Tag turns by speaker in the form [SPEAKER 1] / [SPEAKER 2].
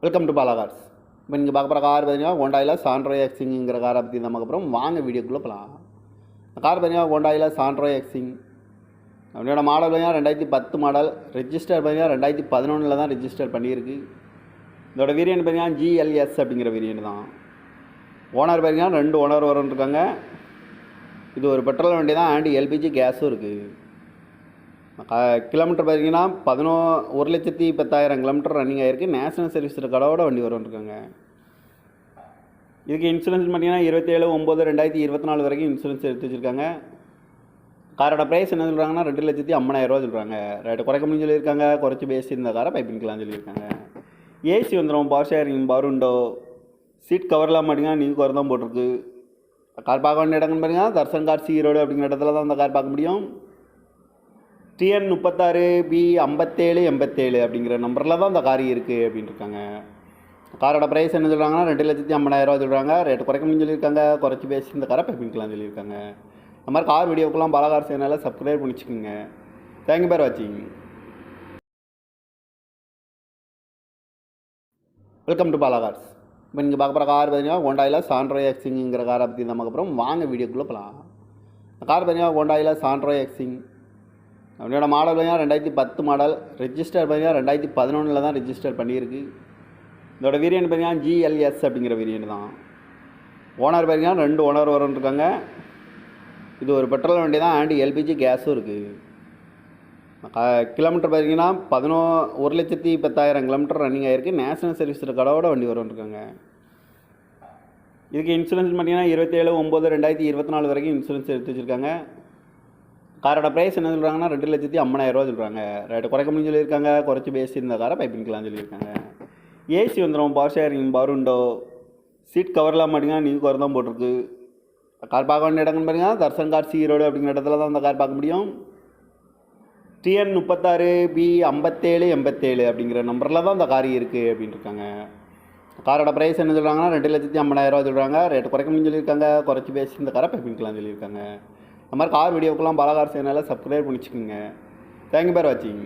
[SPEAKER 1] Welcome to Bala cars. இப்போ நீங்கள் பார்க்க போகிற கார் பார்த்தீங்கன்னா ஹோண்டாயில் சாண்ட்ரோ எக்ஸிங்கிற காரை பற்றி தான் பார்க்க போகிறோம். வாங்க வீடியோக்குள்ளே போகலாம். கார் பார்த்தீங்கன்னா ஹோண்டாயில் சாண்ட்ரோ எக்ஸிங் அப்படியோட மாடல் பார்த்தீங்கன்னா 2010 மாடல். ரெஜிஸ்டர் பார்த்தீங்கன்னா 2011 தான் ரெஜிஸ்டர் பண்ணியிருக்கு. இதோட வேரியன்ட் பார்த்தீங்கன்னா GLS அப்படிங்கிற வேரியன்ட் தான். ஓனர் பார்த்தீங்கன்னா 2 ஓனர் இருக்காங்க. இது ஒரு பெட்ரோல் வண்டி தான், அண்ட் LPG கேஸும் இருக்குது. கிலோமீட்டர் பார்த்தீங்கன்னா 1,10,000 கிலோமீட்டர் ரன்னிங் ஆகிருக்கு. நேஷனல் சர்வீஸ் ரெக்கார்டோட வண்டி இருக்காங்க. இதுக்கு இன்சூரன்ஸ் பார்த்தீங்கன்னா 27/9/2024 வரைக்கும் இன்சூரன்ஸ் எடுத்து வச்சுருக்காங்க. காரோட ப்ரைஸ் என்ன சொல்கிறாங்கன்னா 2,50,000 சொல்கிறாங்க. ரேட்டு குறைக்க முடியும்னு சொல்லியிருக்காங்க. குறைச்சி பேசி இந்த காரை பைப்பிங்கலாம் சொல்லியிருக்காங்க. ஏசி வந்துடும், power steering, power window, seat கவர்லாம் பார்த்தீங்கன்னா நியூ கவர் தான் போட்டிருக்கு. கார் பார்க்க வேண்டிய இடங்கள்னு பார்த்தீங்கன்னா தர்சன் கார் ஈரோடு அப்படிங்கிற இடத்துல தான் அந்த கார் பார்க்க முடியும். TN 36B5787 அப்படிங்கிற நம்பரில் தான் இந்த கார் இருக்குது அப்படின்னு இருக்காங்க. காரோட ப்ரைஸ் என்ன சொல்கிறாங்கன்னா 2,50,000 சொல்கிறாங்க. ரேட்டு குறைக்க முடியும்னு சொல்லியிருக்காங்க. குறைச்சி பேசி இந்த காரை பைப்பிங்கலாம் சொல்லியிருக்காங்க. இந்த மாதிரி கார் வீடியோக்கெல்லாம் பாலா கார் சேனலை சப்ஸ்கிரைப் பண்ணிச்சுக்கோங்க. தேங்க்யூ ஃபார் வாட்சிங். Welcome to Bala cars. இப்போ நீங்கள் பார்க்க போகிற கார் பார்த்தீங்கன்னா ஹோண்டாயில் சாண்ட்ரோ எக்ஸிங்கிற காரை பற்றி தான் பார்க்க போகிறோம். வாங்க வீடியோக்குள்ளே போகலாம். கார் பார்த்தீங்கன்னா ஹோண்டாயில் சாண்ட்ரோ எக்ஸிங் அப்படியோட மாடல் பார்த்தீங்கன்னா 2010 மாடல். ரெஜிஸ்டர் பார்த்தீங்கன்னா 2011 தான் ரெஜிஸ்டர் பண்ணியிருக்கு. இதோட வேரியன்ட் பார்த்தீங்கன்னா GLS அப்படிங்கிற வேரியன்ட் தான். ஓனர் பார்த்தீங்கன்னா 2 ஓனர் இருக்காங்க. இது ஒரு பெட்ரோல் வண்டி தான், அண்ட் LPG கேஸும் இருக்குது. கிலோமீட்டர் பார்த்தீங்கன்னா 1,10,000 கிலோமீட்டர் ரன்னிங் ஆகிருக்கு. நேஷனல் சர்வீஸ் ரெக்கார்டோட வண்டி இருக்காங்க. இதுக்கு இன்சூரன்ஸ் பார்த்தீங்கன்னா 27/9/2024 வரைக்கும் இன்சூரன்ஸ் எடுத்து வச்சுருக்காங்க. காரோட ப்ரைஸ் என்ன சொல்கிறாங்கன்னா 2,50,000 சொல்கிறாங்க. ரேட்டு குறைக்க முடியும்னு சொல்லியிருக்காங்க. குறைச்சி பேசி இந்த காரை பைப்பிங்கலாம் சொல்லியிருக்காங்க. ஏசி வந்துடும், power steering, power window, seat கவர்லாம் பார்த்தீங்கன்னா நியூ கவர் தான் போட்டிருக்கு. கார் பார்க்க வேண்டிய இடங்கள்னு பார்த்தீங்கன்னா தர்சன் கார் ஈரோடு அப்படிங்கிற இடத்துல தான் அந்த கார் பார்க்க முடியும். TN 36B5787 அப்படிங்கிற நம்பரில் தான் இந்த கார் இருக்குது அப்படின்னு இருக்காங்க. காரோட ப்ரைஸ் என்ன சொல்கிறாங்கன்னா 2,50,000 சொல்கிறாங்க. ரேட்டு குறைக்க முடியும்னு சொல்லியிருக்காங்க. குறைச்சி பேசி இந்த காரை பைப்பிங்கலாம் சொல்லியிருக்காங்க. இந்த மாதிரி கார் வீடியோக்கெல்லாம் பாலா கார் சேனலை சப்ஸ்கிரைப் பண்ணிச்சுக்கோங்க. தேங்க்யூ ஃபார் வாட்சிங்.